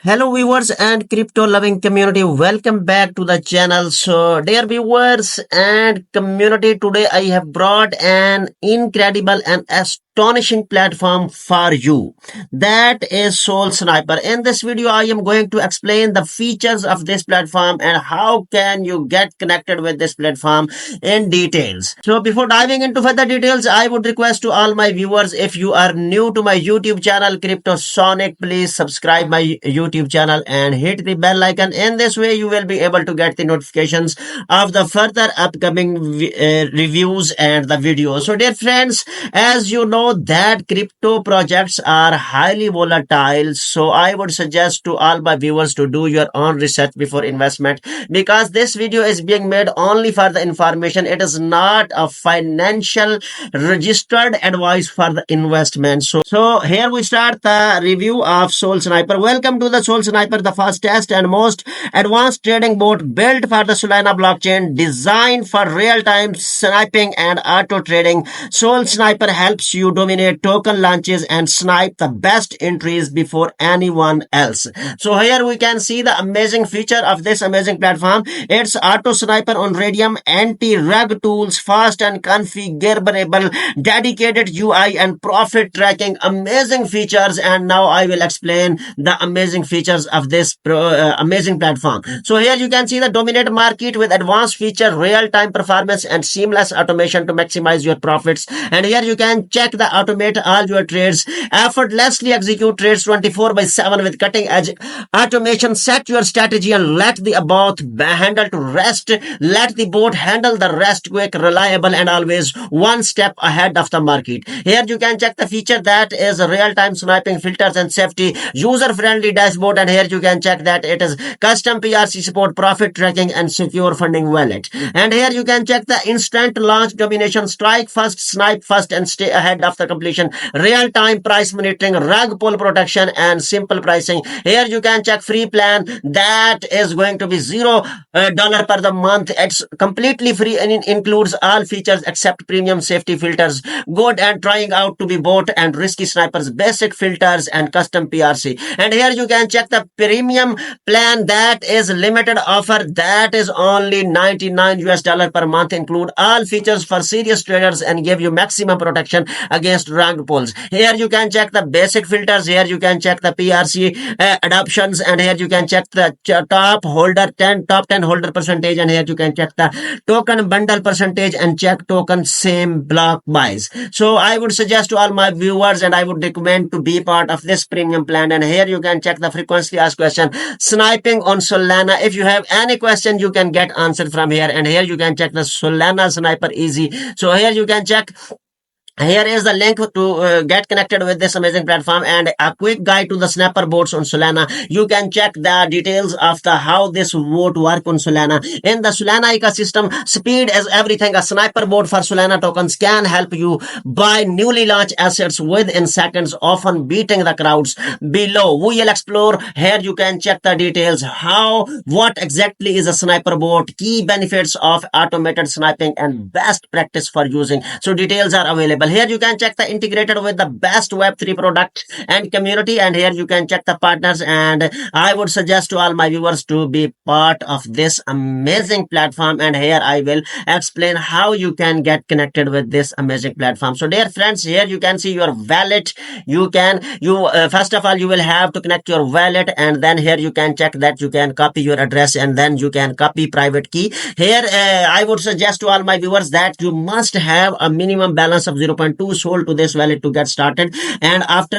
Hello viewers and crypto loving community, welcome back to the channel. So dear viewers and community, today I have brought an incredible and astonishing platform for you, that is Soul Sniper. In this video I am going to explain the features of this platform and how can you get connected with this platform in details. So before diving into further details, I would request to all my viewers, if you are new to my YouTube channel Crypto Sonic, please subscribe my YouTube channel and hit the bell icon. In this way you will be able to get the notifications of the further upcoming reviews and the videos. So dear friends, as you know that crypto projects are highly volatile, so I would suggest to all my viewers to do your own research before investment, because this video is being made only for the information. It is not a financial registered advice for the investment. So here we start the review of Soul Sniper. Welcome to the Soul Sniper, the fastest and most advanced trading bot built for the Solana blockchain, designed for real-time sniping and auto trading. Soul Sniper helps you dominate token launches and snipe the best entries before anyone else. So here we can see the amazing feature of this amazing platform. It's auto sniper on Radium, anti-rug tools, fast and configurable, dedicated UI and profit tracking. Amazing features, and now I will explain the amazing features of this amazing platform. So here you can see the dominate market with advanced feature, real-time performance and seamless automation to maximize your profits. And here you can check the automate all your trades, effortlessly execute trades 24/7 with cutting edge automation. Set your strategy and let the bot handle to rest. Let the bot handle the rest, quick, reliable and always one step ahead of the market. Here you can check the feature, that is real-time sniping, filters and safety, user-friendly dashboard. And here you can check that it is custom PRC support, profit tracking and secure funding wallet. And here you can check the instant launch domination, strike first, snipe first and stay ahead of the completion, real-time price monitoring, rug pull protection and simple pricing. Here you can check free plan, that is going to be $0 per the month. It's completely free and it includes all features except premium safety filters, good and trying out to be bot and risky snipers, basic filters and custom PRC. And here you can check the premium plan, that is limited offer, that is only $99 per month, include all features for serious traders and give you maximum protection against rug pulls. Here you can check the basic filters, here you can check the PRC adoptions, and here you can check the top 10 holder percentage, and here you can check the token bundle percentage and check token same block buys. So I would suggest to all my viewers and I would recommend to be part of this premium plan. And here you can check the frequently asked question, sniping on Solana. If you have any question you can get answered from here. And here you can check the Solana Sniper easy. So here you can check, here is the link to get connected with this amazing platform and a quick guide to the snapper bots on Solana. You can check the details of the how this bot work on Solana. In the Solana ecosystem, speed is everything. A sniper bot for Solana tokens can help you buy newly launched assets within seconds, often beating the crowds below. We will explore. Here you can check the details, what exactly is a sniper bot, key benefits of automated sniping and best practice for using. So details are available. Here you can check the integrated with the best Web3 product and community. And here you can check the partners. And I would suggest to all my viewers to be part of this amazing platform. And here I will explain how you can get connected with this amazing platform. So dear friends, here you can see your wallet. First of all, you will have to connect your wallet, and then here you can check that you can copy your address and then you can copy private key. Here I would suggest to all my viewers that you must have a minimum balance of 0.2 sold to this wallet to get started. And after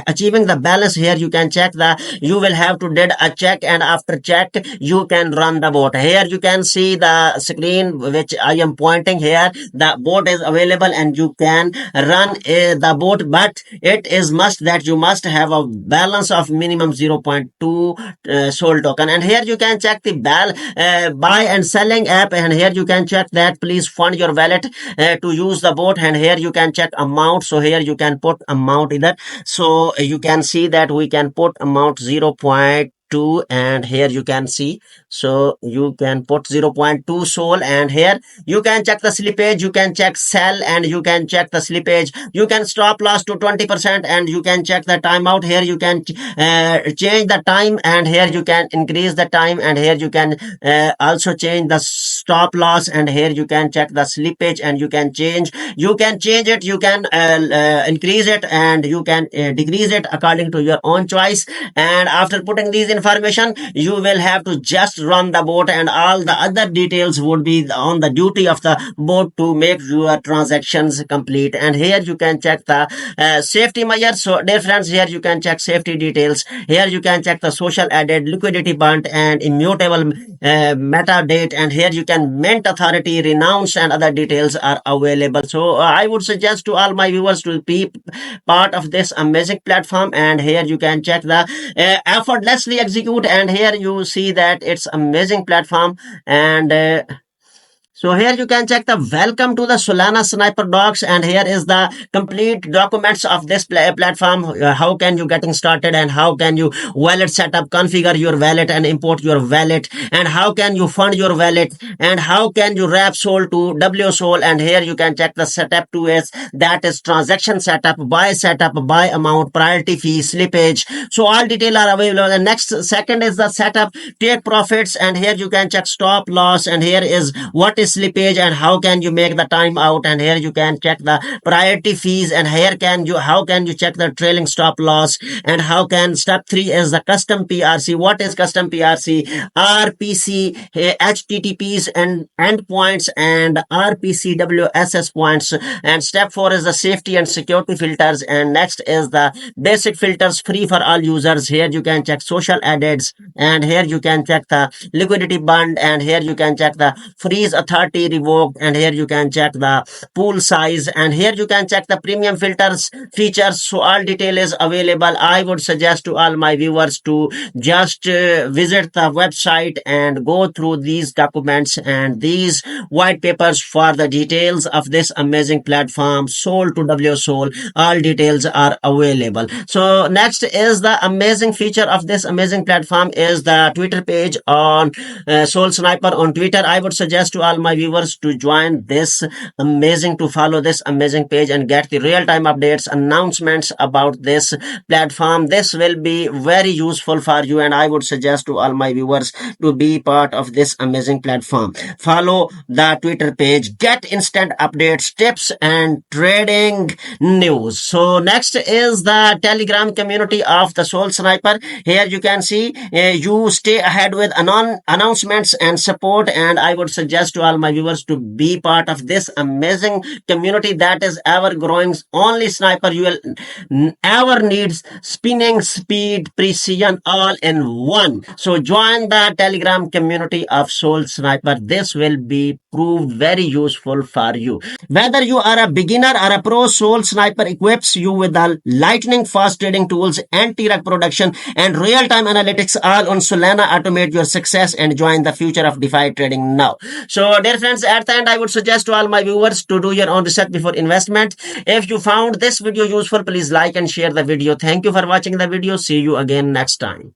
achieving the balance, here you can check you will have to did a check, and after check you can run the bot. Here you can see the screen which I am pointing here. The bot is available and you can run the bot, but it is must that you must have a balance of minimum 0.2 sold token. And here you can check the buy and selling app, and here you can check that please fund your wallet to use the bot. And here you can check amount. So here you can put amount either. So you can see that we can put amount 0.2 2, and here you can see. So you can put 0.2 sol, and here you can check the slippage, you can check sell, and you can check the slippage. You can stop loss to 20%, and you can check the timeout. Here you can change the time, and here you can increase the time, and here you can also change the stop loss, and here you can check the slippage, and you can change it, you can increase it, and you can decrease it according to your own choice. And after putting these information, you will have to just run the bot, and all the other details would be on the duty of the bot to make your transactions complete. And here you can check the safety measures. So dear friends, here you can check safety details. Here you can check the social added, liquidity burnt, and immutable metadata, and here you can mint authority, renounce, and other details are available. So I would suggest to all my viewers to be part of this amazing platform. And here you can check the effortlessly execute, and here you see that it's amazing platform. And so here you can check the welcome to the Solana Sniper Docs, and here is the complete documents of this platform. How can you getting started, and how can you wallet setup, configure your wallet and import your wallet, and how can you fund your wallet, and how can you wrap Sol to W Sol. And here you can check the setup 2s, that is transaction setup, buy amount, priority fee, slippage. So all detail are available. The next second is the setup, take profits, and here you can check stop loss, and here is what is slippage and how can you make the time out, and here you can check the priority fees, and here how can you check the trailing stop loss, and how can step 3 is the custom PRC. What is custom PRC? RPC, HTTPs and endpoints, and RPC WSS points. And step 4 is the safety and security filters, and next is the basic filters free for all users. Here you can check social edits, and here you can check the liquidity burned, and here you can check the freeze authority revoked, and here you can check the pool size, and here you can check the premium filters features. So all detail is available. I would suggest to all my viewers to just visit the website and go through these documents and these white papers for the details of this amazing platform, Sol to W Sol. All details are available. So next is the amazing feature of this amazing platform is the Twitter page on Sol Sniper on Twitter. I would suggest to all my viewers to join this to follow this amazing page and get the real-time updates, announcements about this platform. This will be very useful for you, and I would suggest to all my viewers to be part of this amazing platform. Follow the Twitter page, get instant updates, tips, and trading news. So next is the Telegram community of the Sol Sniper. Here you can see you stay ahead with announcements and support, and I would suggest to all my viewers to be part of this amazing community that is ever growing. Only Sniper you will ever needs spinning speed, precision, all in one. So join the Telegram community of Sol Sniper. This will be proved very useful for you. Whether you are a beginner or a pro, Sol Sniper equips you with the lightning fast trading tools, anti-rug production, and real-time analytics all on Solana. Automate your success and join the future of DeFi trading now. So dear friends, at the end I would suggest to all my viewers to do your own research before investment. If you found this video useful, please like and share the video. Thank you for watching the video. See you again next time.